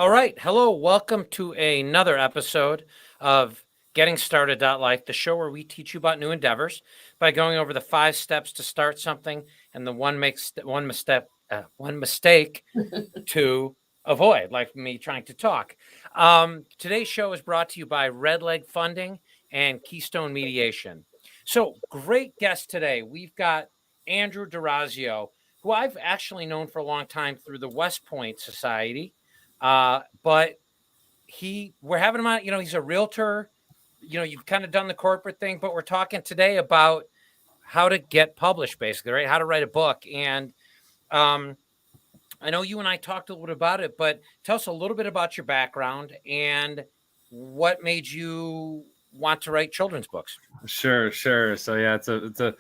All right. Hello. Welcome to another episode of Getting Started.Life, the show where we teach you about new endeavors by going over the 5 steps to start something and the one mistake to avoid, like me trying to talk. Today's show is brought to you by Red Leg Funding and Keystone Mediation. So, great guest today. We've got Andrew Dorazio, who I've actually known for a long time through the West Point Society. But we're having him on, he's a realtor, you've kind of done the corporate thing, but we're talking today about how to get published, basically, right? How to write a book. And I know you and I talked a little bit about it, but tell us a little bit about your background and what made you want to write children's books. Sure. So yeah, it's a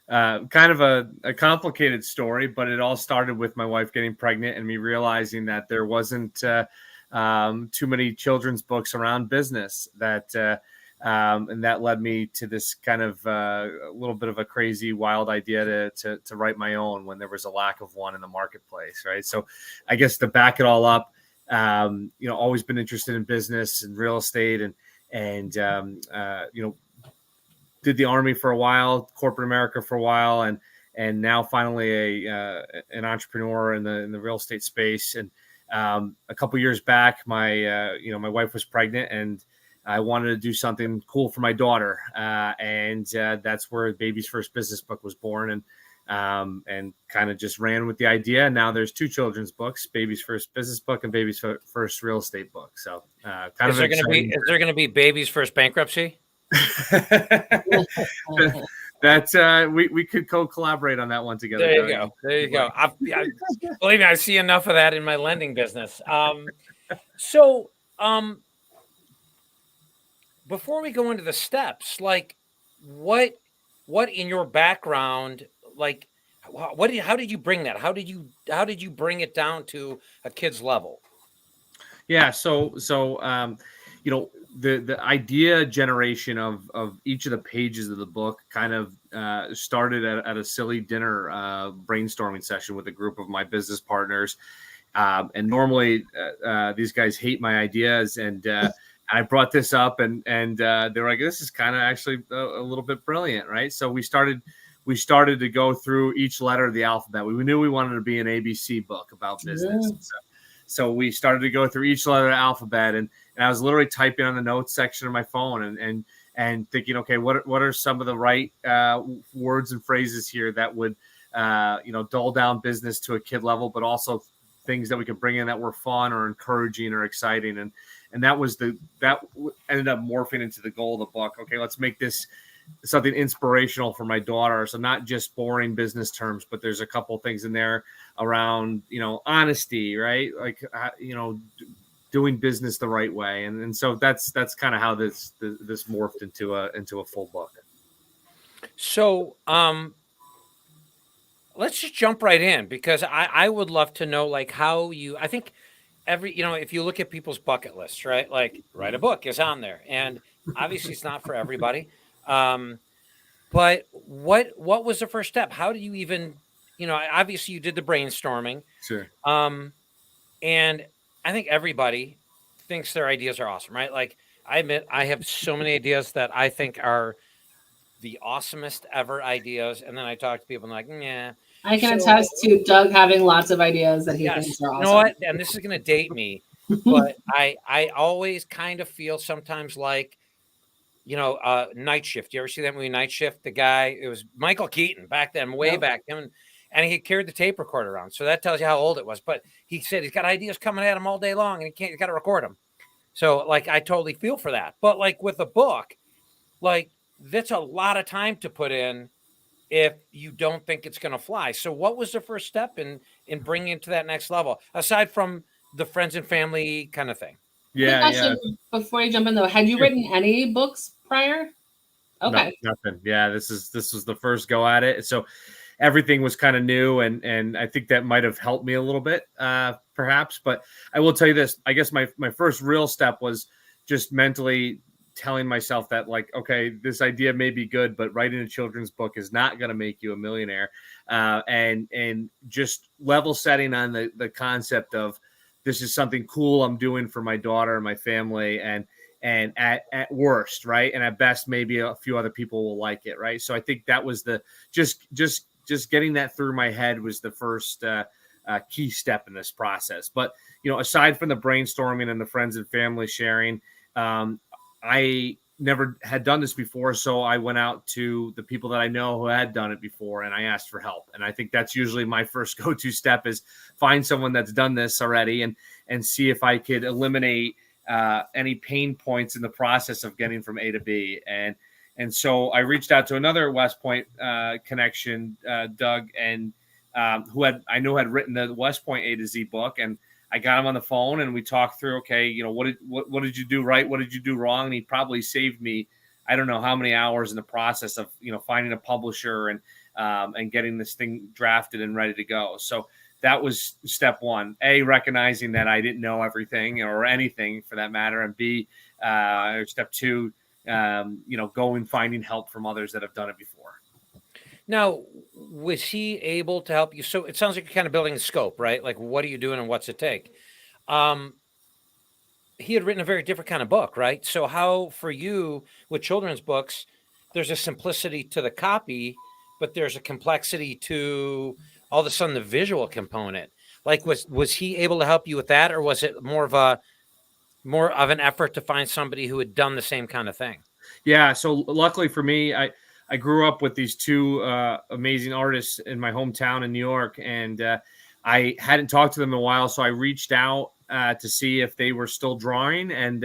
kind of a complicated story, but it all started with my wife getting pregnant and me realizing that there wasn't too many children's books around business and that led me to this kind of a little bit of a crazy, wild idea to write my own when there was a lack of one in the marketplace. Right. So I guess to back it all up, always been interested in business and real estate and did the Army for a while, corporate America for a while, and now finally an entrepreneur in the real estate space. And a couple years back, my wife was pregnant, and I wanted to do something cool for my daughter, and that's where Baby's First Business Book was born, and kind of just ran with the idea. And now there's 2 children's books: Baby's First Business Book and Baby's First Real Estate Book. So, is there going to be Baby's First Bankruptcy? That's we could co-collaborate on that one together. There you go. Believe me, I see enough of that in my lending business. So before we go into the steps, like what in your background, like how did you bring that? How did you bring it down to a kid's level? Yeah. So the idea generation of each of the pages of the book kind of started at a silly dinner brainstorming session with a group of my business partners. And normally these guys hate my ideas. And I brought this up and they were like, this is kind of actually a little bit brilliant. Right. So we started to go through each letter of the alphabet. We knew we wanted to be an ABC book about business. Yeah. So we started to go through each letter of the alphabet, and I was literally typing on the notes section of my phone and thinking, okay, what are some of the right words and phrases here that would dull down business to a kid level, but also things that we could bring in that were fun or encouraging or exciting, and that ended up morphing into the goal of the book. Okay, let's make this something inspirational for my daughter. So not just boring business terms, but there's a couple things in there around, honesty, right? Like, doing business the right way. And so that's kind of how this morphed into a full book. So, let's just jump right in, because I would love to know, like, how I think if you look at people's bucket lists, right? Like, write a book is on there, and obviously it's not for everybody. But what was the first step? How do you even, obviously you did the brainstorming. Sure. And I think everybody thinks their ideas are awesome, right? Like, I admit I have so many ideas that I think are the awesomest ever ideas. And then I talk to people and like, yeah. I can attest to Doug having lots of ideas that he thinks are awesome. You know what? And this is going to date me, but I always kind of feel sometimes like, Night Shift. You ever see that movie Night Shift? The guy, it was Michael Keaton back then, way back then. And he carried the tape recorder around. So that tells you how old it was. But he said he's got ideas coming at him all day long, and he's got to record them. So, like, I totally feel for that. But, like, with a book, like, that's a lot of time to put in if you don't think it's going to fly. So what was the first step in bringing it to that next level, aside from the friends and family kind of thing? Yeah. Before you jump in, though, had you written any books prior? Okay. No, nothing. Yeah, this was the first go at it. So everything was kind of new, and I think that might have helped me a little bit, perhaps. But I will tell you this: I guess my first real step was just mentally telling myself that, like, okay, this idea may be good, but writing a children's book is not going to make you a millionaire, and just level setting on the concept of this is something cool I'm doing for my daughter and my family, and at worst, right, and at best, maybe a few other people will like it, right? So I think that was the just getting that through my head was the first key step in this process. But aside from the brainstorming and the friends and family sharing, I never had done this before, so I went out to the people that I know who had done it before, and I asked for help. And I think that's usually my first go-to step, is find someone that's done this already and see if I could eliminate any pain points in the process of getting from A to B. And so I reached out to another West Point connection, Doug, and who I knew had written the West Point A to Z book, and I got him on the phone and we talked through, okay, what did you do right? What did you do wrong? And he probably saved me, I don't know how many hours in the process of, finding a publisher and getting this thing drafted and ready to go. So that was step one, A, recognizing that I didn't know everything or anything for that matter. And B, step two, go and finding help from others that have done it before. Now, was he able to help you? So it sounds like you're kind of building a scope, right? Like, what are you doing and what's it take? He had written a very different kind of book, right? So how, for you, with children's books, there's a simplicity to the copy, but there's a complexity to all of a sudden the visual component. Like, was he able to help you with that, or was it more of an effort to find somebody who had done the same kind of thing? Yeah. So luckily for me, I grew up with these two amazing artists in my hometown in New York, and I hadn't talked to them in a while. So I reached out to see if they were still drawing, and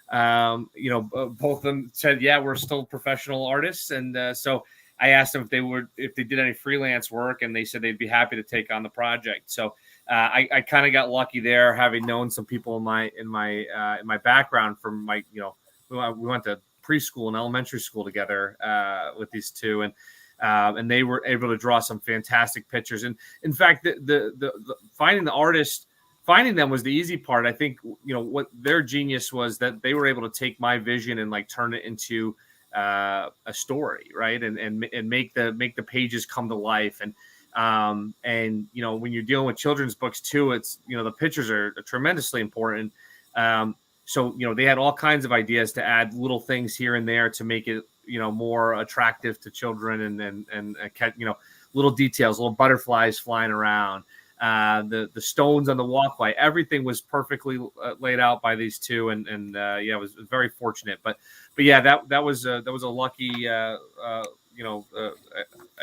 both of them said, yeah, we're still professional artists. And so I asked them if they did any freelance work, and they said they'd be happy to take on the project. So I kind of got lucky there, having known some people in my background from my, we went to preschool and elementary school together with these two, and they were able to draw some fantastic pictures. And in fact, the finding the artist, finding them was the easy part. I think what their genius was, that they were able to take my vision and like turn it into a story, right? And make the pages come to life. And when you're dealing with children's books too, it's the pictures are tremendously important. So, they had all kinds of ideas to add little things here and there to make it, more attractive to children, and little details, little butterflies flying around, the stones on the walkway, everything was perfectly laid out by these two. And it was very fortunate, but yeah, that was a lucky, I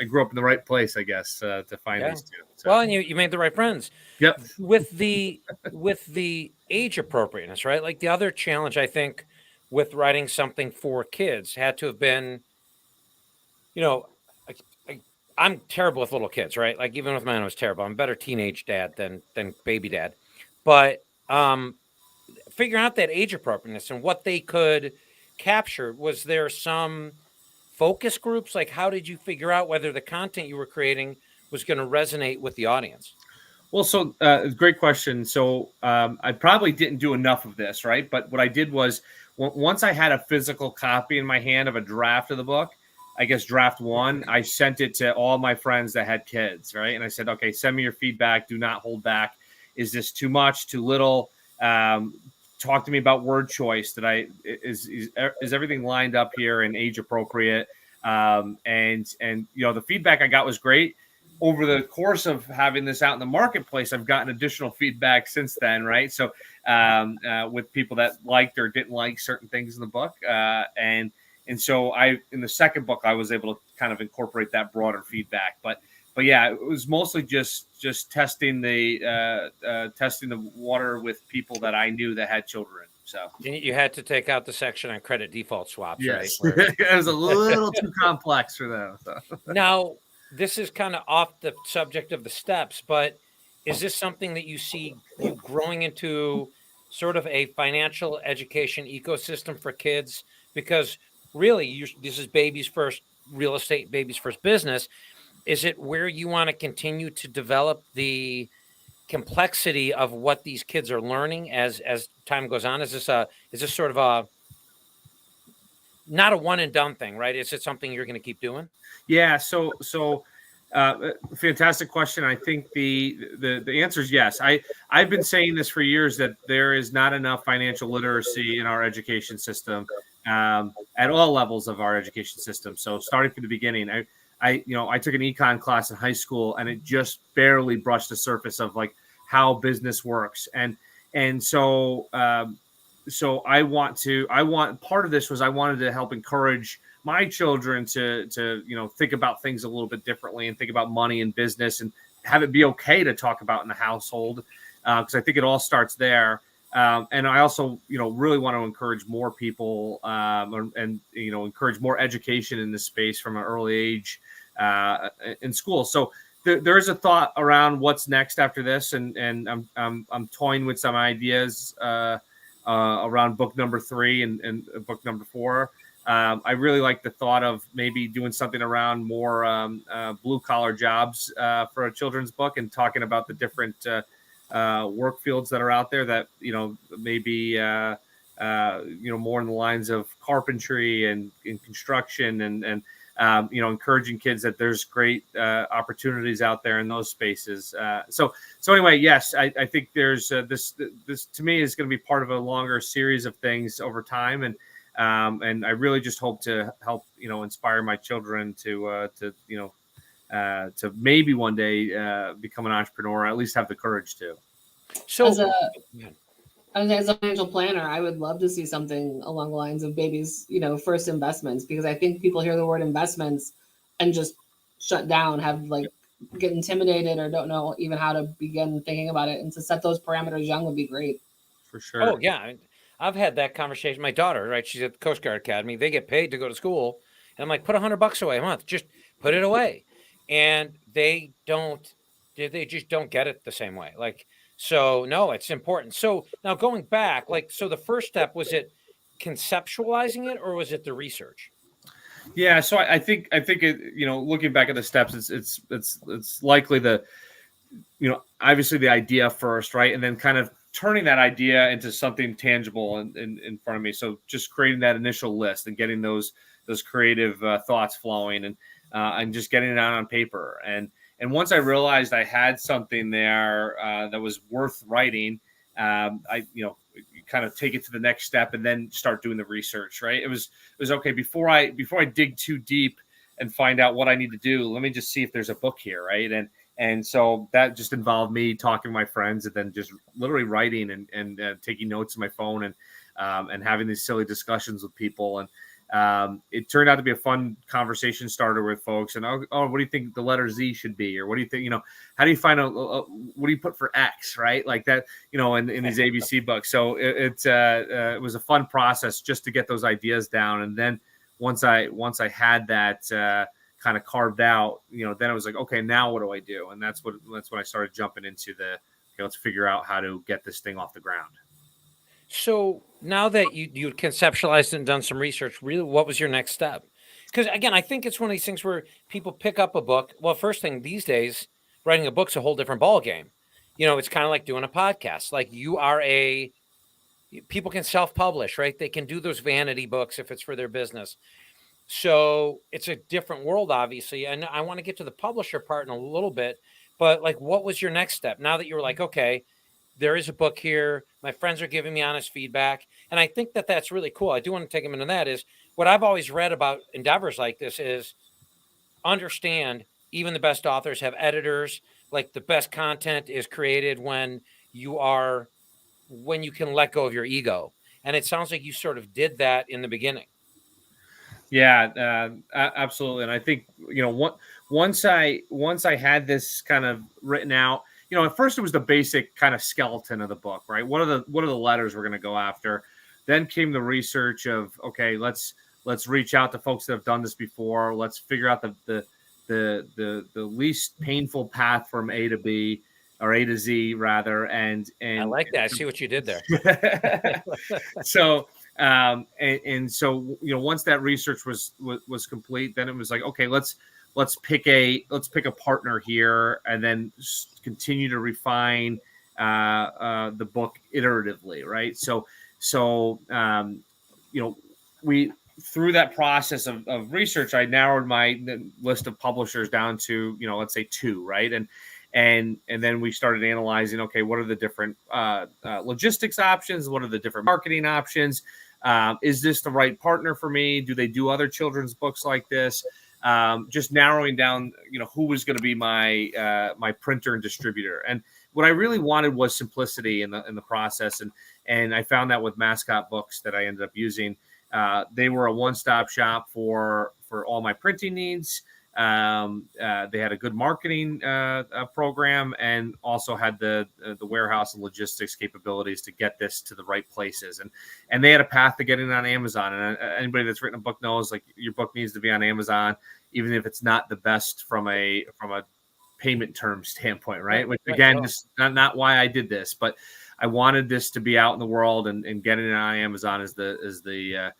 grew up in the right place, I guess, to find these two. So. Well, and you made the right friends. Yep. With the age appropriateness, right? Like, the other challenge, I think, with writing something for kids had to have been, I'm terrible with little kids, right? Like, even with mine, I was terrible. I'm a better teenage dad than baby dad. But figuring out that age appropriateness and what they could capture, was there some focus groups? Like, how did you figure out whether the content you were creating was going to resonate with the audience? Well, so great question. So I probably didn't do enough of this, right? But what I did was, once I had a physical copy in my hand of a draft of the book, I guess draft one, I sent it to all my friends that had kids, right? And I said, okay, send me your feedback. Do not hold back. Is this too much, too little? Talk to me about word choice. Is everything lined up here and age appropriate? And the feedback I got was great. Over the course of having this out in the marketplace, I've gotten additional feedback since then, right? So with people that liked or didn't like certain things in the book, and so in the second book, I was able to kind of incorporate that broader feedback. But yeah, it was mostly just testing the water with people that I knew that had children. So you had to take out the section on credit default swaps, yes. right? It was a little too complex for them. So. Now, this is kind of off the subject of the steps, but is this something that you see you growing into sort of a financial education ecosystem for kids? Because really, this is baby's first real estate, baby's first business. Is it where you want to continue to develop the complexity of what these kids are learning as time goes on? Is this sort of a not a one and done thing, right? Is it something you're going to keep doing? Yeah. So Fantastic question. I think the answer is yes. I've been saying this for years that there is not enough financial literacy in our education system, at all levels of our education system. So starting from the beginning, I took an econ class in high school, and it just barely brushed the surface of like how business works. And so I want part of this was I wanted to help encourage my children to think about things a little bit differently and think about money and business and have it be okay to talk about in the household, because I think it all starts there. And I also really want to encourage more people, and encourage more education in this space from an early age in school. So there is a thought around what's next after this, and I'm toying with some ideas around book number 3 and book number 4. I really like the thought of maybe doing something around more blue collar jobs for a children's book, and talking about the different work fields that are out there that maybe more in the lines of carpentry and in construction, and encouraging kids that there's great opportunities out there in those spaces. So anyway, yes, I think there's this to me is going to be part of a longer series of things over time, and I really just hope to help inspire my children to maybe one day become an entrepreneur, or at least have the courage to. So as a financial planner, I would love to see something along the lines of babies, first investments, because I think people hear the word investments and just shut down, get intimidated, or don't know even how to begin thinking about it. And to set those parameters young would be great. For sure. Oh yeah, I've had that conversation. My daughter, right? She's at the Coast Guard Academy. They get paid to go to school, and I'm like, put $100 away a month. Just put it away, and they don't. They just don't get it the same way. So no, it's important. So now going back, so the first step, was it conceptualizing it, or was it the research? Yeah, so I think it, looking back at the steps, it's likely obviously the idea first, right, and then kind of turning that idea into something tangible in front of me. So just creating that initial list and getting those creative thoughts flowing, and just getting it out on paper. And once I realized I had something there that was worth writing, I kind of take it to the next step and then start doing the research. Right? It was okay before I dig too deep and find out what I need to do. Let me just see if there's a book here, right? And so that just involved me talking to my friends, and then just literally writing and taking notes on my phone, and having these silly discussions with people. And it turned out to be a fun conversation starter with folks. And what do you think the letter Z should be, or what do you think? How do you find out? What do you put for X, right? Like that, in these ABC books. So it was a fun process just to get those ideas down. And then once I had that kind of carved out, then I was like, okay, now what do I do? And that's when I started jumping into let's figure out how to get this thing off the ground. So now that you conceptualized and done some research, really, what was your next step? Because again, I think it's one of these things where people pick up a book. Well, first thing these days, writing a book's a whole different ballgame. It's kind of like doing a podcast. Like people can self-publish, right? They can do those vanity books if it's for their business. So it's a different world, obviously. And I want to get to the publisher part in a little bit, but what was your next step? Now that you were like, okay, there is a book here. My friends are giving me honest feedback. And I think that that's really cool. I do want to take them into that. Is what I've always read about endeavors like this is understand even the best authors have editors. Like the best content is created when you can let go of your ego. And it sounds like you sort of did that in the beginning. Yeah, absolutely. And I think, once I had this kind of written out, at first it was the basic kind of skeleton of the book, right? What are the letters we're going to go after? Then came the research of, okay, let's reach out to folks that have done this before. Let's figure out the least painful path from A to B, or A to Z rather. And I like that. I see what you did there. So, so once that research was complete, then it was like, okay, let's pick a partner here, and then continue to refine the book iteratively, right? So through that process of research, I narrowed my list of publishers down to, let's say 2, right? And then we started analyzing, okay, what are the different logistics options? What are the different marketing options? Is this the right partner for me? Do they do other children's books like this? Just narrowing down, who was going to be my printer and distributor. And what I really wanted was simplicity in the process. And I found that with Mascot Books that I ended up using. They were a one-stop shop for all my printing needs. They had a good marketing program, and also had the warehouse and logistics capabilities to get this to the right places. And they had a path to getting it on Amazon. And anybody that's written a book knows, like, your book needs to be on Amazon, even if it's not the best from a payment term standpoint, right? Which, again, just not why I did this, but I wanted this to be out in the world, and getting it on Amazon is the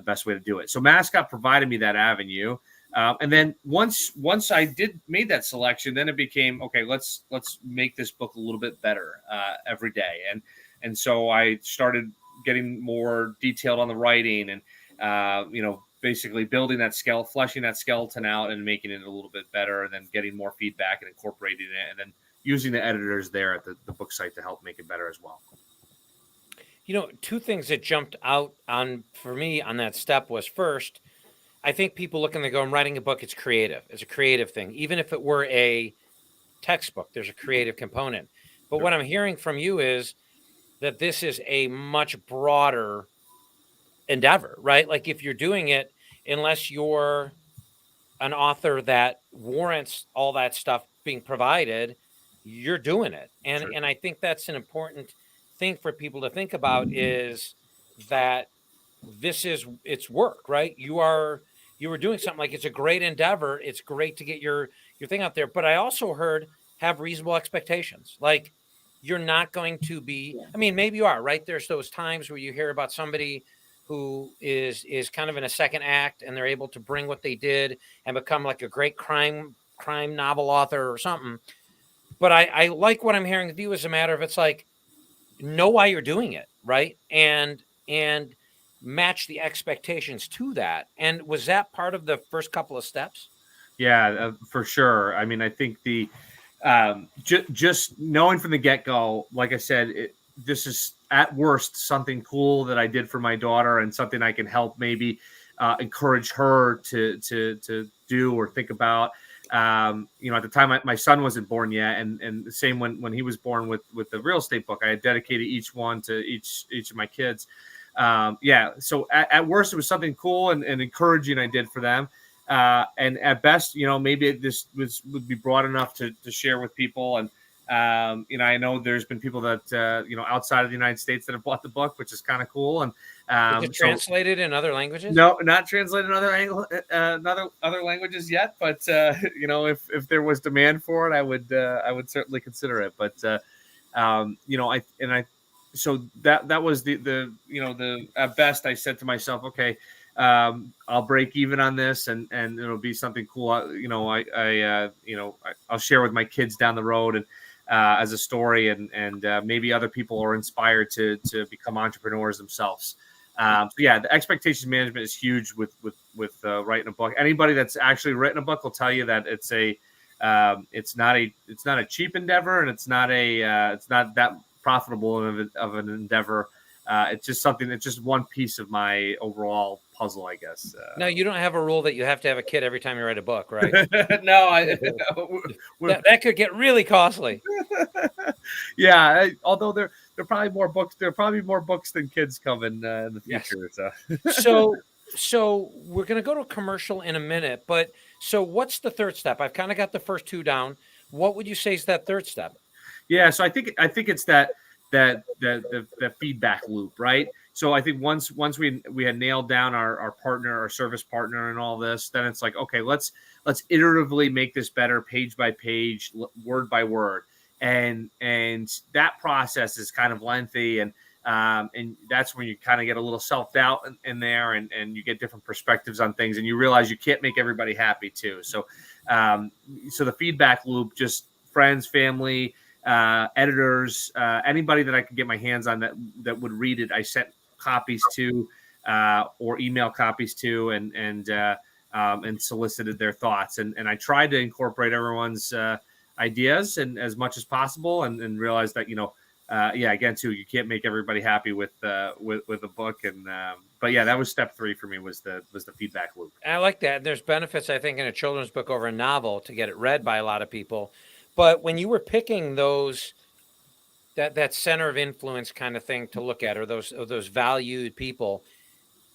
best way to do it. So Mascot provided me that avenue. And then once I made that selection, then it became, okay, let's make this book a little bit better every day. And so I started getting more detailed on the writing, and basically building that fleshing that skeleton out and making it a little bit better, and then getting more feedback and incorporating it, and then using the editors there at the book site to help make it better as well. 2 things that jumped out for me on that step was, first, I think people look and they go, I'm writing a book. It's creative. It's a creative thing. Even if it were a textbook, there's a creative component. But what I'm hearing from you is that this is a much broader endeavor, right? Like, if you're doing it, unless you're an author that warrants all that stuff being provided, you're doing it. And I think that's an important thing for people to think about, is that it's work, right? You were doing something, like, it's a great endeavor. It's great to get your thing out there. But I also heard, have reasonable expectations. Like, you're not going to be, I mean, maybe you are, right? There's those times where you hear about somebody who is kind of in a second act, and they're able to bring what they did and become like a great crime novel author or something. But I like what I'm hearing with you as a matter of, it's like, know why you're doing it, right? And match the expectations to that. And was that part of the first couple of steps? Yeah, for sure. I mean, I think the just knowing from the get-go, like I said, this is at worst something cool that I did for my daughter, and something I can help maybe encourage her to do or think about. At the time, my son wasn't born yet, and the same when he was born with the real estate book, I had dedicated each one to each of my kids. So at worst, it was something cool and encouraging I did for them. And at best, maybe this would be broad enough to share with people. And, I know there's been people that, outside of the United States that have bought the book, which is kind of cool. And is it translated in other languages? No, not translated in other languages yet. But, if there was demand for it, I would certainly consider it. But, so that was the at best, I said to myself, okay, I'll break even on this, and it'll be something cool. I'll share with my kids down the road, and as a story, and maybe other people are inspired to become entrepreneurs themselves. The expectations management is huge with writing a book. Anybody that's actually written a book will tell you that it's not a cheap endeavor, and it's not that profitable of an endeavor. It's just something that's just one piece of my overall puzzle, I guess. No, you don't have a rule that you have to have a kid every time you write a book, right? No, that could get really costly. Yeah, although there are probably more books. There are probably more books than kids coming in the future. Yes. So we're going to go to a commercial in a minute. But so what's the third step? I've kind of got the first 2 down. What would you say is that third step? Yeah, so I think it's that feedback loop, right? So I think once we had nailed down our partner, our service partner, and all this, then it's like, okay, let's iteratively make this better, page by page, word by word, and that process is kind of lengthy, and that's when you kind of get a little self-doubt in there, and you get different perspectives on things, and you realize you can't make everybody happy too. So the feedback loop, just friends, family, editors, anybody that I could get my hands on that would read it, I sent copies to. or email copies to, and solicited their thoughts. And I tried to incorporate everyone's ideas and as much as possible, and realized that, again, too, you can't make everybody happy with a book. But yeah, that was step 3 for me, was the feedback loop. I like that. There's benefits, I think, in a children's book over a novel to get it read by a lot of people. But when you were picking those, that center of influence kind of thing to look at, or those valued people,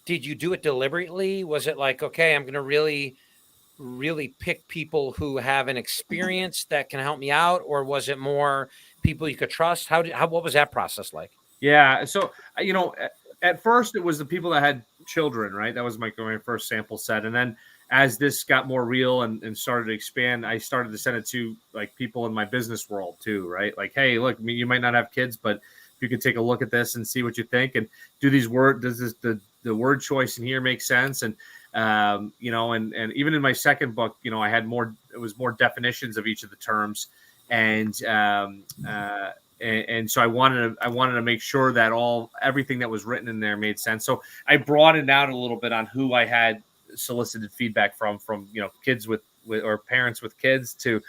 did you do it deliberately? Was it like, okay, I'm going to really pick people who have an experience that can help me out, or was it more people you could trust? What was that process like? Yeah, so at first it was the people that had children, right? That was my first sample set, and then as this got more real and started to expand, I started to send it to like people in my business world too, right? Like, hey, look, you might not have kids, but if you could take a look at this and see what you think, and does the word choice in here make sense? And and even in my second book, I had it was more definitions of each of the terms, and so I wanted to make sure that everything that was written in there made sense. So I broadened out a little bit on who I had solicited feedback from kids with or parents with kids to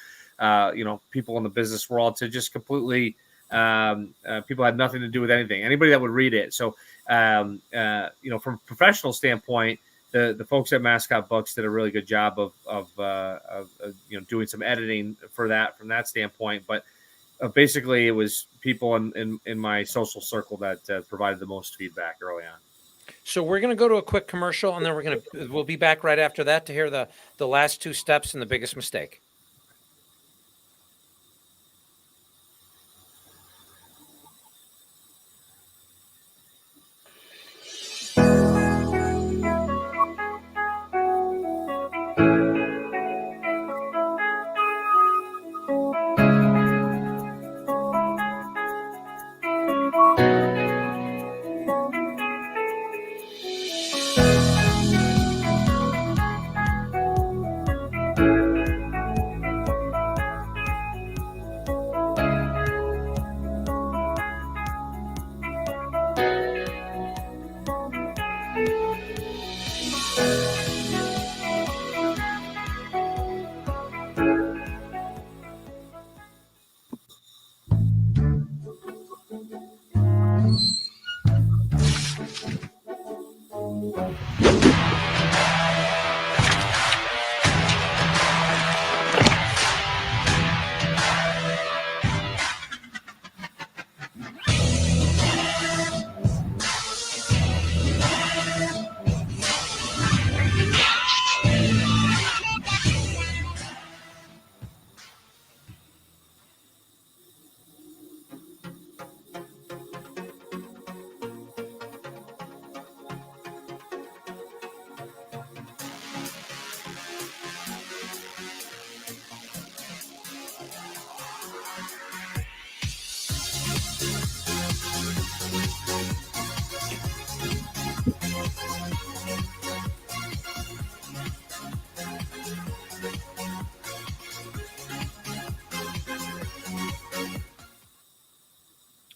people in the business world, to just completely people had nothing to do with anybody that would read it. So from a professional standpoint, the folks at Mascot Books did a really good job of doing some editing from that standpoint. But basically, it was people in my social circle that provided the most feedback early on. So we're going to go to a quick commercial, and then we'll be back right after that to hear the last 2 steps and the biggest mistake.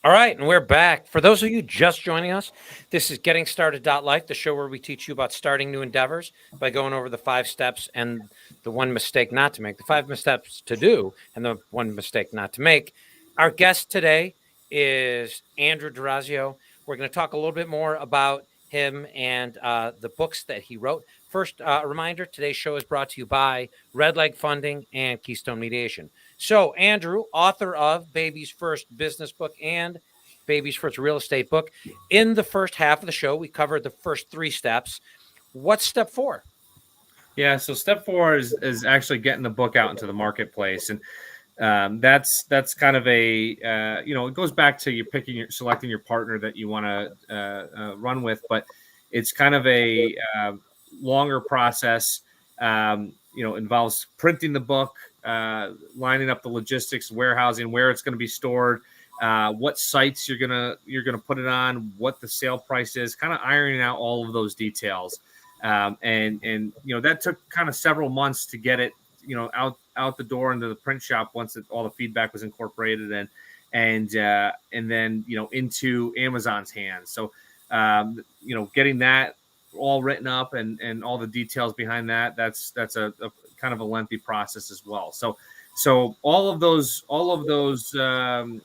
All right, and we're back. For those of you just joining us, this is Getting Started.Life, the show where we teach you about starting new endeavors by going over the 5 steps and the 1 mistake not to make, the 5 missteps to do and the 1 mistake not to make. Our guest today is Andrew Dorazio. We're going to talk a little bit more about him and the books that he wrote. First, a reminder, today's show is brought to you by Red Leg Funding and Keystone Mediation. So, Andrew, author of Baby's First Business Book and Baby's First Real Estate Book. In the first half of the show, we covered the first 3 steps. What's step 4? Yeah, so step 4 is actually getting the book out into the marketplace, and that's kind of a it goes back to you selecting your partner that you want to run with, but it's kind of a longer process. Involves printing the book, lining up the logistics, warehousing, where it's going to be stored, what sites you're gonna put it on, what the sale price is, kind of ironing out all of those details. And that took kind of several months to get it out the door into the print shop once all the feedback was incorporated and then into Amazon's hands. So getting that all written up and all the details behind that, that's a kind of a lengthy process as well. So all of those and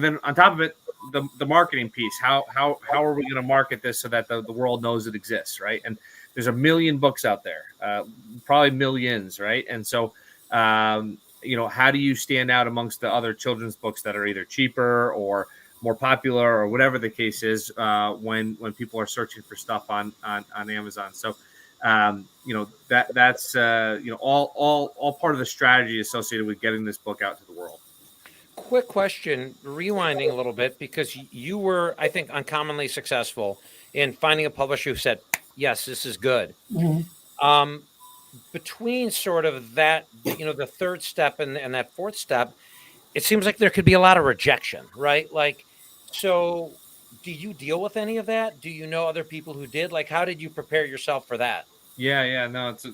then on top of it, the marketing piece, how are we going to market this so that the world knows it exists, right? And there's a million books out there, probably millions, right? And so how do you stand out amongst the other children's books that are either cheaper or more popular or whatever the case is, when people are searching for stuff on Amazon? So that's all part of the strategy associated with getting this book out to the world. Quick question, rewinding a little bit, because you were, I think, uncommonly successful in finding a publisher who said, yes, this is good. Mm-hmm. Between sort of that, the third step and that fourth step, it seems like there could be a lot of rejection, right? Like, so do you deal with any of that? Do you know other people who did? Like, how did you prepare yourself for that? Yeah, no, it's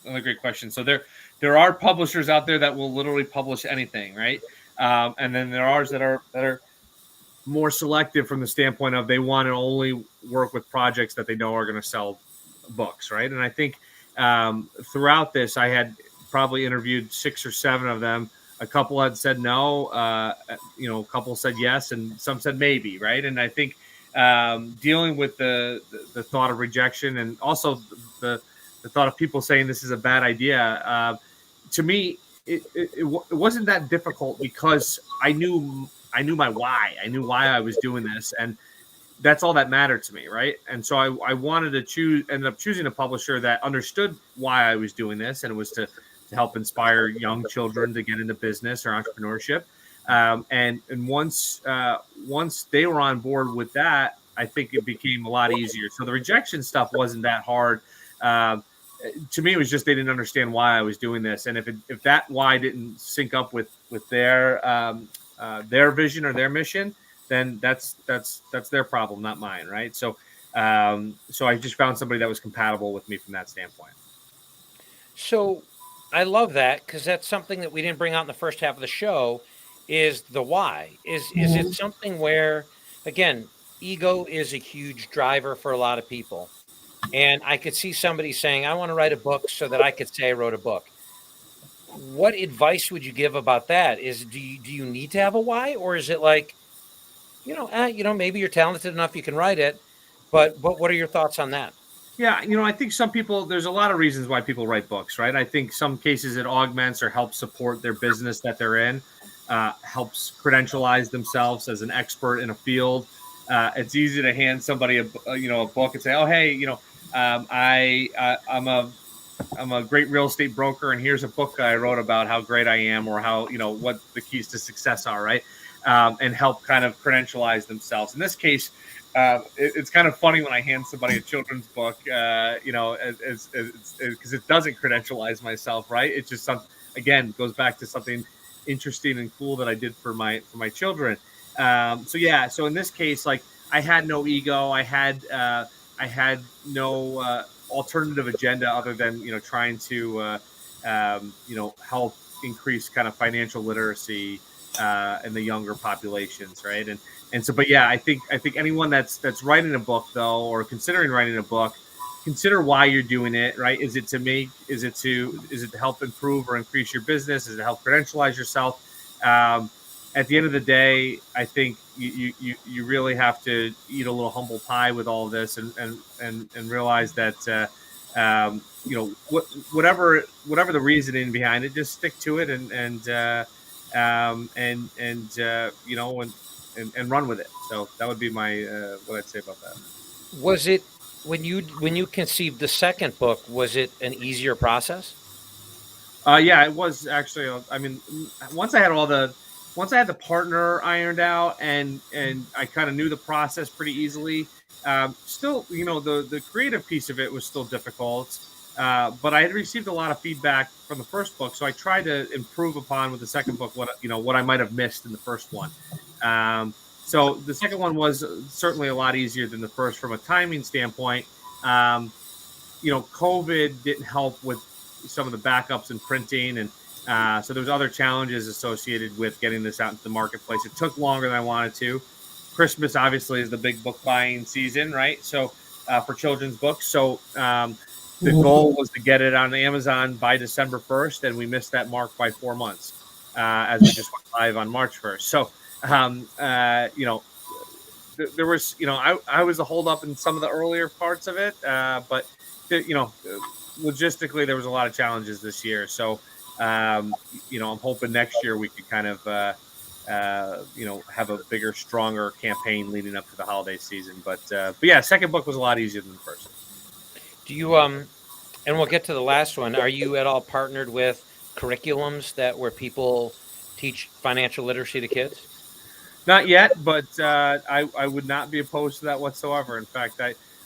another great question. So there are publishers out there that will literally publish anything, right? And then there are that are more selective from the standpoint of they want to only work with projects that they know are going to sell books, right? And I think throughout this, I had probably interviewed 6 or 7 of them. A couple had said no, a couple said yes, and some said maybe, right? And I think dealing with the thought of rejection and also the thought of people saying this is a bad idea, to me, it wasn't that difficult because I knew my why. I knew why I was doing this, and that's all that mattered to me, right? And so I wanted to ended up choosing a publisher that understood why I was doing this, and it was to help inspire young children to get into business or entrepreneurship. And once they were on board with that, I think it became a lot easier. So the rejection stuff wasn't that hard. To me, it was just they didn't understand why I was doing this, and if that why didn't sync up with their vision or their mission, then that's their problem, not mine, right? So I just found somebody that was compatible with me from that standpoint. So I love that, because that's something that we didn't bring out in the first half of the show, is the why. Is it something where, again, ego is a huge driver for a lot of people. And I could see somebody saying, I want to write a book so that I could say I wrote a book. What advice would you give about that? Do you need to have a why, or is it like, maybe you're talented enough you can write it, but what are your thoughts on that? Yeah, I think some people, there's a lot of reasons why people write books, right? I think some cases it augments or helps support their business that they're in, helps credentialize themselves as an expert in a field. It's easy to hand somebody a book and say, oh, hey, I'm a great real estate broker, and here's a book I wrote about how great I am, or how, what the keys to success are, right? And help kind of credentialize themselves. In this case, it's kind of funny when I hand somebody a children's book, because it doesn't credentialize myself, right? It's just again, goes back to something interesting and cool that I did for my children. So in this case, like, I had no ego, I had no alternative agenda other than trying to help increase kind of financial literacy in the younger populations, right? And so, but yeah, I think anyone that's writing a book, though, or considering writing a book, consider why you're doing it, right? Is it to help improve or increase your business? Is it to help credentialize yourself? At the end of the day, I think you really have to eat a little humble pie with all of this, and realize that whatever the reasoning behind it, just stick to it and run with it. So that would be my what I'd say about that. Was it when you conceived the second book, was it an easier process? Yeah, it was actually. I mean, once I had the partner ironed out and I kind of knew the process pretty easily. Still, the creative piece of it was still difficult. But I had received a lot of feedback from the first book, so I tried to improve upon with the second book what I might have missed in the first one. So the second one was certainly a lot easier than the first from a timing standpoint. COVID didn't help with some of the backups and printing, and so there was other challenges associated with getting this out into the marketplace. It took longer than I wanted to. Christmas obviously is the big book buying season, right? So for children's books. So the goal was to get it on Amazon by December 1st, and we missed that mark by 4 months as we just went live on March 1st. So, there was, I was a holdup in some of the earlier parts of it, but, logistically, there was a lot of challenges this year. So, I'm hoping next year we could kind of, have a bigger, stronger campaign leading up to the holiday season. But yeah, second book was a lot easier than the first. Do you and we'll get to the last one. Are you at all partnered with curriculums where people teach financial literacy to kids? Not yet, but I would not be opposed to that whatsoever. In fact,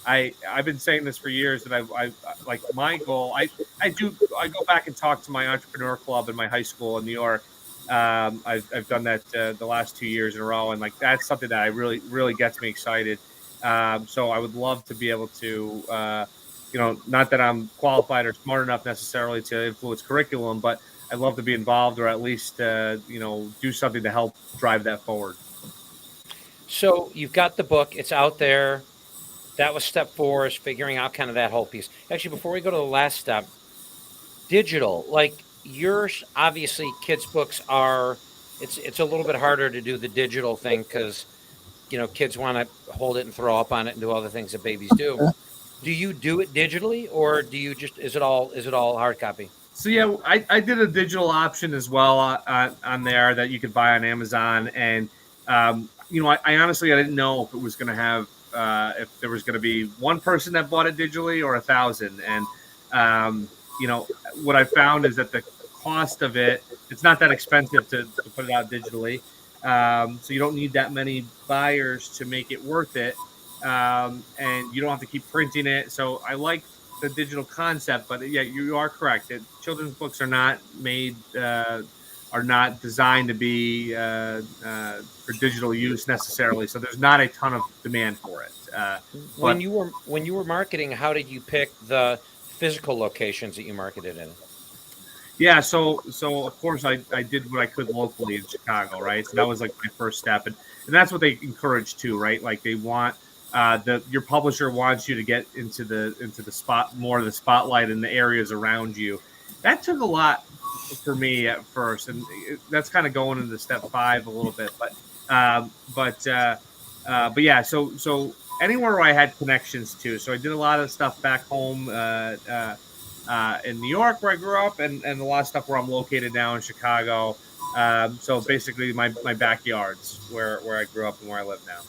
I've been saying this for years that I like my goal. I go back and talk to my entrepreneur club in my high school in New York. I've done that the last 2 years in a row, and like that's something that I really gets me excited. So I would love to be able to, not that I'm qualified or smart enough necessarily to influence curriculum, but I'd love to be involved or at least do something to help drive that forward. So you've got the book; it's out there. That was step 4, is figuring out kind of that whole piece. Actually, before we go to the last step, digital, like yours, obviously kids' books are, it's a little bit harder to do the digital thing because, kids want to hold it and throw up on it and do all the things that babies do. Do you do it digitally, or do you is it all hard copy? So yeah, I did a digital option as well on there that you could buy on Amazon, and I honestly didn't know if it was going to have if there was going to be one person that bought it digitally or 1,000, and what I found is that the cost of it's not that expensive to put it out digitally, so you don't need that many buyers to make it worth it, and you don't have to keep printing it. So I like the digital concept, but yeah, you are correct that children's books are not made are not designed to be for digital use necessarily. So there's not a ton of demand for it. When you were marketing, how did you pick the physical locations that you marketed in? Yeah, so of course I did what I could locally in Chicago, right? So that was like my first step, and that's what they encourage too, right? Like they want your publisher wants you to get into the spot, more of the spotlight in the areas around you. That took a lot for me at first, and that's kind of going into step 5 a little bit, but yeah. So anywhere where I had connections to, so I did a lot of stuff back home in New York where I grew up, and a lot of stuff where I'm located now in Chicago. So basically my backyards where I grew up and where I live now.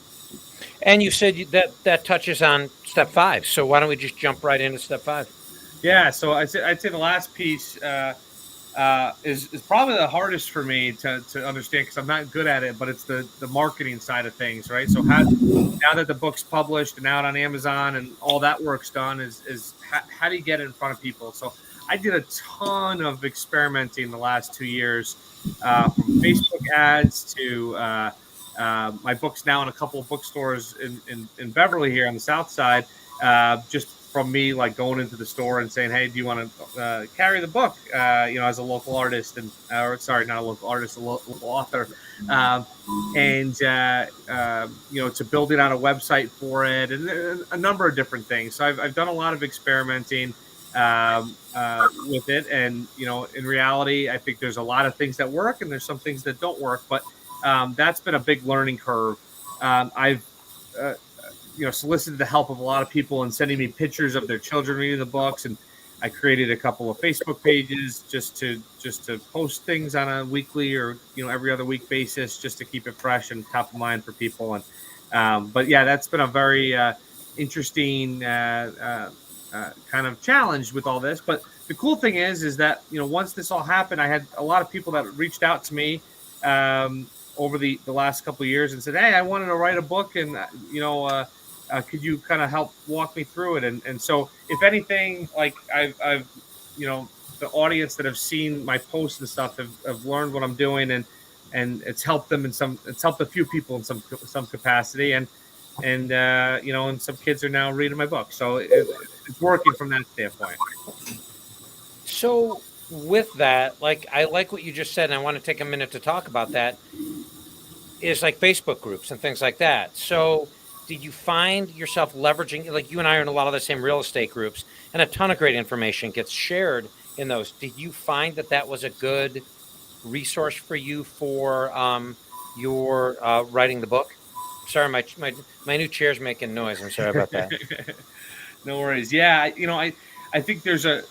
And you said that touches on step 5. So why don't we just jump right into step 5? Yeah. So I'd say the last piece is probably the hardest for me to understand because I'm not good at it, but it's the marketing side of things, right? So now that the book's published and out on Amazon and all that work's done, is how do you get it in front of people? So I did a ton of experimenting the last 2 years, from Facebook ads to my book's now in a couple of bookstores in Beverly here on the South Side, just from me like going into the store and saying, hey, do you want to carry the book, as a local artist or sorry, not a local artist, a local author, and to building out a website for it and a number of different things. So I've done a lot of experimenting with it, and in reality, I think there's a lot of things that work and there's some things that don't work, but that's been a big learning curve. I've solicited the help of a lot of people in sending me pictures of their children reading the books, and I created a couple of Facebook pages just to post things on a weekly or every other week basis, just to keep it fresh and top of mind for people. And but yeah, that's been a very interesting kind of challenge with all this. But the cool thing is that once this all happened, I had a lot of people that reached out to me over the last couple of years and said, hey, I wanted to write a book, and could you kind of help walk me through it? And so if anything, like I've the audience that have seen my posts and stuff have learned what I'm doing, and it's helped them it's helped a few people in some capacity, and some kids are now reading my book. So it's working from that standpoint. So with that, I like what you just said, and I want to take a minute to talk about that. is like Facebook groups and things like that. So did you find yourself leveraging, like you and I are in a lot of the same real estate groups, and a ton of great information gets shared in those. Did you find that that was a good resource for you for your writing the book? Sorry, my new chair's making noise. I'm sorry about that. No worries. Yeah, I think there's a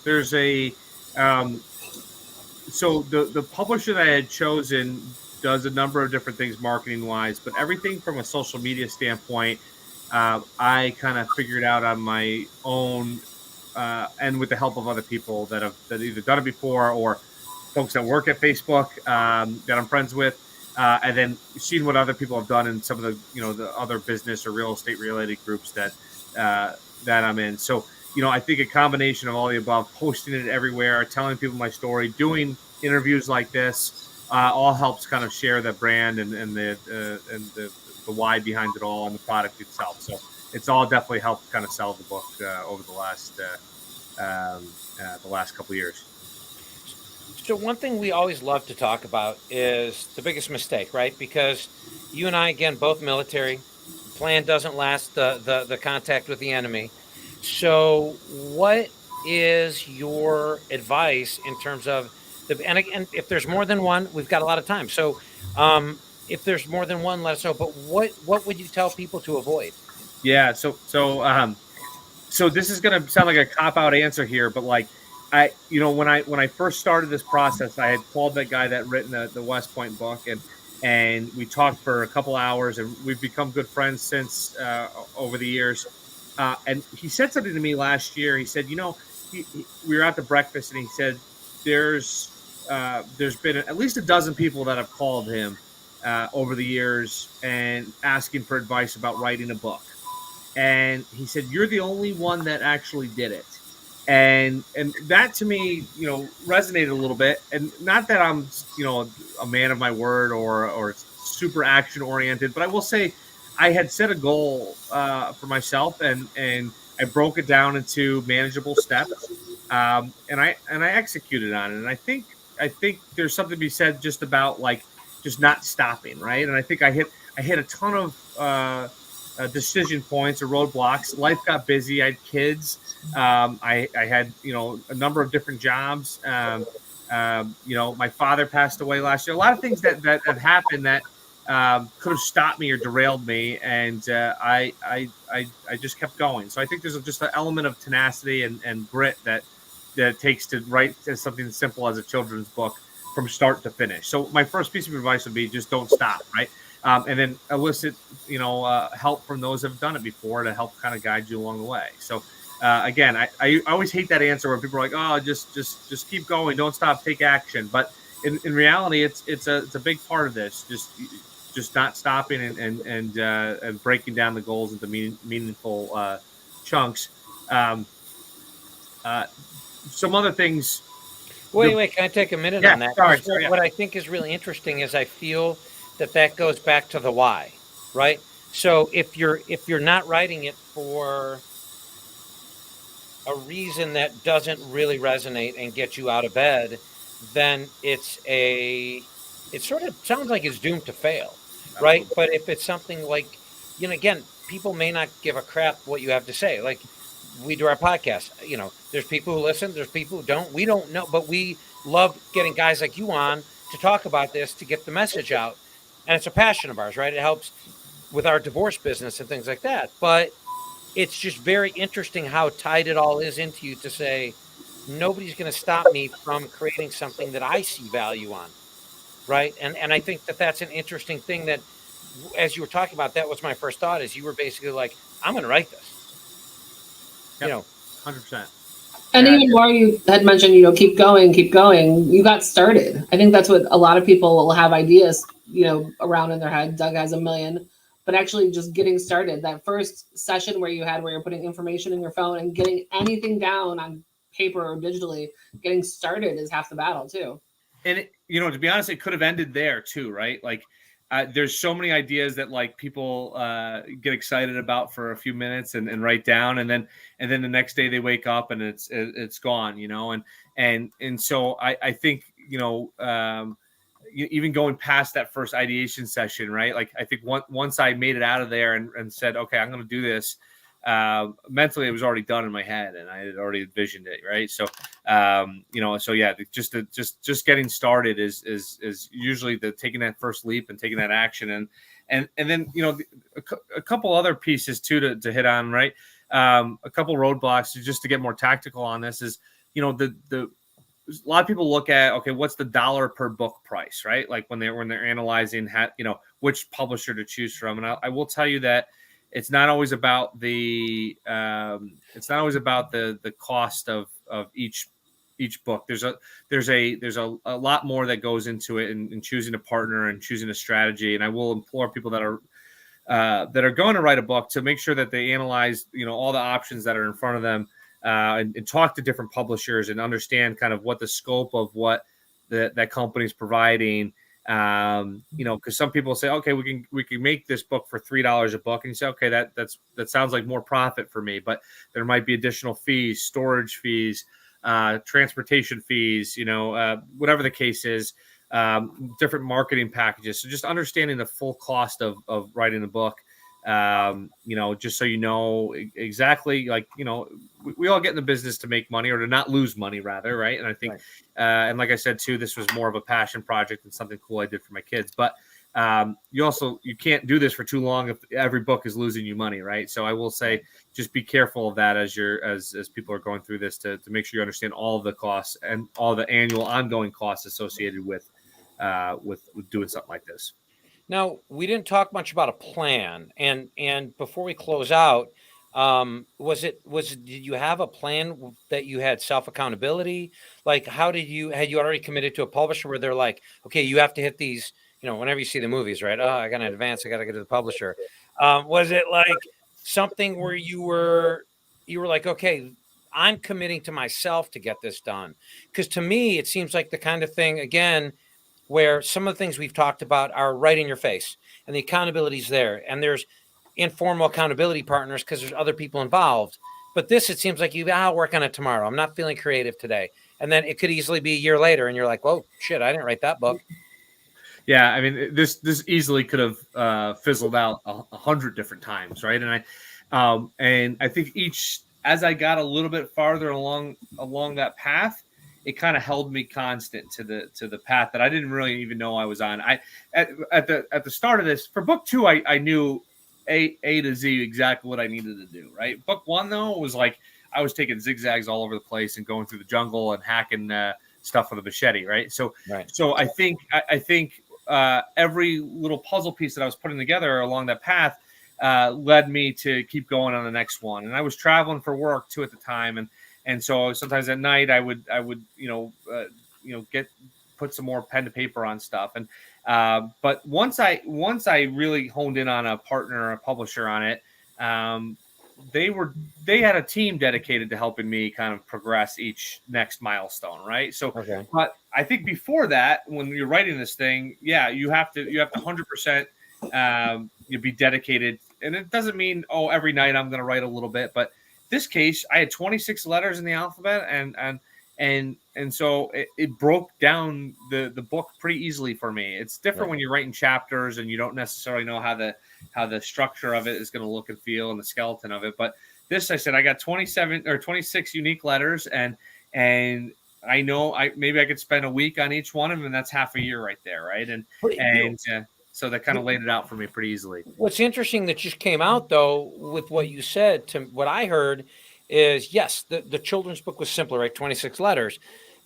so the publisher that I had chosen does a number of different things marketing wise, but everything from a social media standpoint, I kind of figured out on my own, and with the help of other people that have either done it before or folks that work at Facebook that I'm friends with, and then seeing what other people have done in some of the other business or real estate related groups that I'm in. So I think a combination of all the above, posting it everywhere, telling people my story, doing interviews like this, all helps kind of share the brand and the why behind it all and the product itself. So it's all definitely helped kind of sell the book over the last couple of years. So one thing we always love to talk about is the biggest mistake, right? Because you and I, again, both military. Plan doesn't last the contact with the enemy. So what is your advice in terms of and if there's more than one, we've got a lot of time. So if there's more than one, let us know. But what would you tell people to avoid? Yeah. So this is going to sound like a cop-out answer here, but like, when I first started this process, I had called that guy that written the West Point book, and we talked for a couple hours, and we've become good friends since over the years. And he said something to me last year. He said, we were at the breakfast, and he said, there's been at least a dozen people that have called him over the years and asking for advice about writing a book. And he said, you're the only one that actually did it. And that to me, resonated a little bit. And not that I'm, a man of my word or super action oriented, but I will say I had set a goal for myself, and I broke it down into manageable steps, and I executed on it. And I think there's something to be said just about like just not stopping, right? And I think I hit a ton of decision points or roadblocks. Life got busy. I had kids. I had, a number of different jobs. My father passed away last year. A lot of things that have happened that could have stopped me or derailed me. And I just kept going. So I think there's just an element of tenacity and grit that it takes to write something as simple as a children's book from start to finish. So my first piece of advice would be just don't stop, right? And then elicit, help from those that have done it before to help kind of guide you along the way. So, again, I always hate that answer where people are like, "Oh, just keep going, don't stop, take action." But in reality, it's a big part of this. Just not stopping and breaking down the goals into meaningful chunks. Some other things. Wait, can I take a minute on that? Sorry. What I think is really interesting is I feel that goes back to the why, right? So if you're not writing it for a reason that doesn't really resonate and get you out of bed, then it sort of sounds like it's doomed to fail, right? Absolutely. But if it's something like, again, people may not give a crap what you have to say. Like we do our podcast, there's people who listen, there's people who don't. We don't know, but we love getting guys like you on to talk about this, to get the message out. And it's a passion of ours, right? It helps with our divorce business and things like that. But it's just very interesting how tied it all is into you to say, nobody's going to stop me from creating something that I see value on, right? And I think that's an interesting thing that, as you were talking about, that was my first thought, is you were basically like, I'm going to write this. Yep, 100%. And even more, you had mentioned, keep going. You got started. I think that's what a lot of people will have ideas, around in their head. Doug has a million, but actually just getting started. That first session where you're putting information in your phone and getting anything down on paper or digitally, getting started is half the battle too. And to be honest, it could have ended there too, right? Like there's so many ideas that like people get excited about for a few minutes and write down, and then the next day they wake up and it's gone, and so I think even going past that first ideation session, right? Like I think once I made it out of there and said, okay, I'm going to do this, mentally it was already done in my head and I had already envisioned it, right? So so yeah, just getting started is usually the taking that first leap and taking that action, and then a couple other pieces too to hit on, right? A couple roadblocks just to get more tactical on this is a lot of people look at, okay, what's the dollar per book price, right? Like when they're analyzing which publisher to choose from. And I will tell you that it's not always about the cost of each book. There's a lot more that goes into it in choosing a partner and choosing a strategy. And I will implore people that are going to write a book to make sure that they analyze all the options that are in front of them, and talk to different publishers and understand kind of what the scope of what that company's providing. Because some people say, okay, we can make this book for $3 a book, and you say, okay, that sounds like more profit for me, but there might be additional fees, storage fees, transportation fees, whatever the case is, different marketing packages. So just understanding the full cost of writing the book. Just so exactly, like, we all get in the business to make money or to not lose money, rather, right? And I think, right. And like I said too, this was more of a passion project and something cool I did for my kids. But you can't do this for too long if every book is losing you money, right? So I will say, just be careful of that as people are going through this to make sure you understand all of the costs and all the annual ongoing costs associated with doing something like this. Now, we didn't talk much about a plan, and before we close out, did you have a plan that you had self accountability? Like, had you already committed to a publisher where they're like, okay, you have to hit these, whenever you see the movies, right? Oh, I got an advance, I got to go to the publisher. Was it like something where you were like, okay, I'm committing to myself to get this done? Because to me, it seems like the kind of thing, again, where some of the things we've talked about are right in your face and the accountability is there. And there's informal accountability partners because there's other people involved. But this, it seems like I'll work on it tomorrow. I'm not feeling creative today. And then it could easily be a year later and you're like, whoa, shit, I didn't write that book. Yeah, I mean, this easily could have fizzled out 100 different times, right? And I think as I got a little bit farther along that path, it kind of held me constant to the path that I didn't really even know I was on. At the start of this, for book 2, I knew A to Z exactly what I needed to do. Right, book 1 though was like I was taking zigzags all over the place and going through the jungle and hacking stuff with a machete. Right, so I think every little puzzle piece that I was putting together along that path led me to keep going on the next one. And I was traveling for work too at the time, and so sometimes at night I would put some more pen to paper on stuff. And but once I really honed in on a partner or a publisher on it, they had a team dedicated to helping me kind of progress each next milestone, right? So, okay. But I think before that, when you're writing this thing, yeah, you have to 100% be dedicated. And it doesn't mean every night I'm going to write a little bit, but this case, I had 26 letters in the alphabet, and so it broke down the book pretty easily for me. It's different when you're writing chapters and you don't necessarily know how the structure of it is going to look and feel and the skeleton of it. But this, I said, I got 27 or 26 unique letters, and I know maybe I could spend a week on each one of them, and that's half a year right there, right? So that kind of laid it out for me pretty easily. What's interesting that just came out, though, with what you said, to what I heard is, yes, the children's book was simpler, right? 26 letters.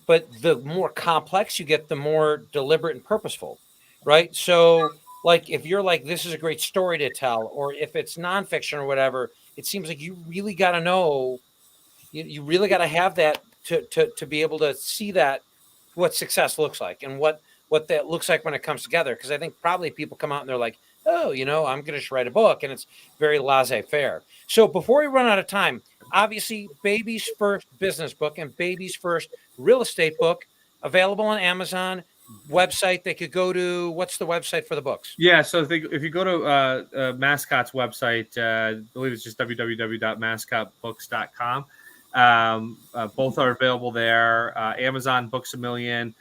But the more complex you get, the more deliberate and purposeful, right? So, like, if you're like, this is a great story to tell, or if it's nonfiction or whatever, it seems like you really got to know, you really got to have that to be able to see that, what success looks like and what that looks like when it comes together. Because I think probably people come out and they're like, oh, I'm going to just write a book, and it's very laissez-faire. So before we run out of time, obviously, baby's first business book and baby's first real estate book available on Amazon. Website they could go to. What's the website for the books? Yeah, so if you go to Mascot's website, I believe it's just www.mascotbooks.com. Both are available there. Amazon, Books A Million,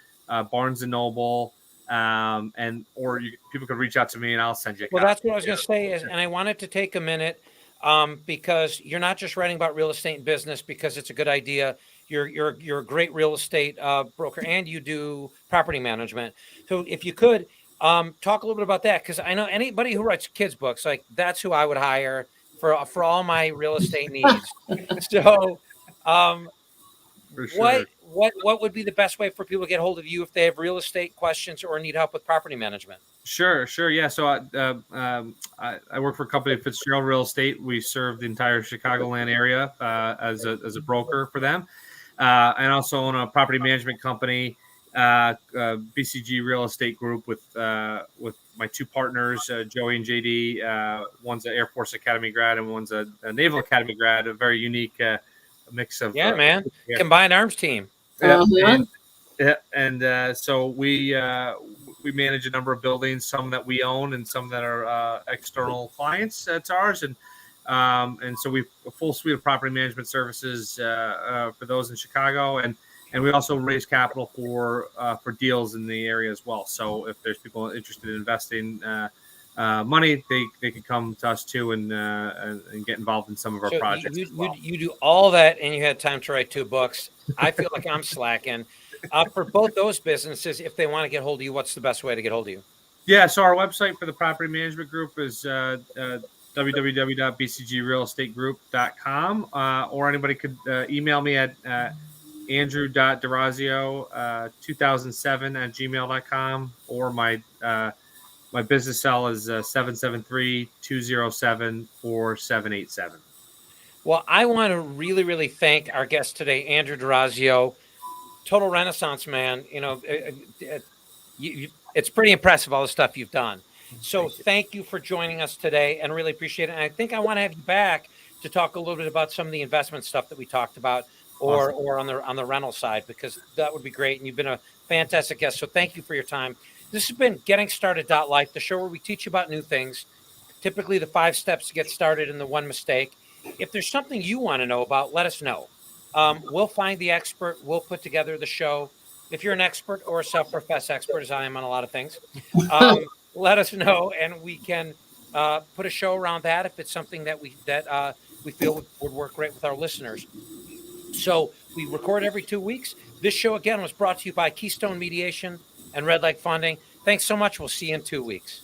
Barnes & Noble, People could reach out to me and I'll send you a Well, copy. that's what I was going to say, and I wanted to take a minute because you're not just writing about real estate and business because it's a good idea. You're a great real estate broker, and you do property management. So if you could talk a little bit about that, because I know anybody who writes kids books, like that's who I would hire for all my real estate needs. So For sure. what would be the best way for people to get hold of you if they have real estate questions or need help with property management? Sure. Yeah. So I work for a company, Fitzgerald Real Estate. We serve the entire Chicagoland area as a broker for them, and also own a property management company, BCG Real Estate Group, with my two partners, Joey and JD. One's an Air Force Academy grad, and one's a Naval Academy grad. A very unique mix of man, combined arms team. So we manage a number of buildings, some that we own and some that are external clients to ours, and so we have a full suite of property management services for those in Chicago, and we also raise capital for deals in the area as well. So if there's people interested in investing money, they can come to us too and get involved in some of our projects. You do all that, and you had time to write 2 books. I feel like I'm slacking. For both those businesses, if they want to get hold of you, what's the best way to get hold of you? Yeah, so our website for the property management group is www.bcgrealestategroup.com, or anybody could email me at andrew.dorazio2007@gmail.com, or my business cell is 773-207-4787. Well, I want to really, really thank our guest today, Andrew Dorazio. Total Renaissance man. It's pretty impressive, all the stuff you've done. So thank you for joining us today, and really appreciate it. And I think I want to have you back to talk a little bit about some of the investment stuff that we talked about, or awesome. on the rental side, because that would be great. And you've been a fantastic guest. So thank you for your time. This has been Getting Started.Life, the show where we teach you about new things, typically the 5 steps to get started and the 1 mistake. If there's something you want to know about, let us know. We'll find the expert. We'll put together the show. If you're an expert or a self-professed expert, as I am on a lot of things, let us know, and we can put a show around that if it's something that we feel would work great with our listeners. So we record every 2 weeks. This show, again, was brought to you by Keystone Mediation and Red Leg Funding. Thanks so much. We'll see you in 2 weeks.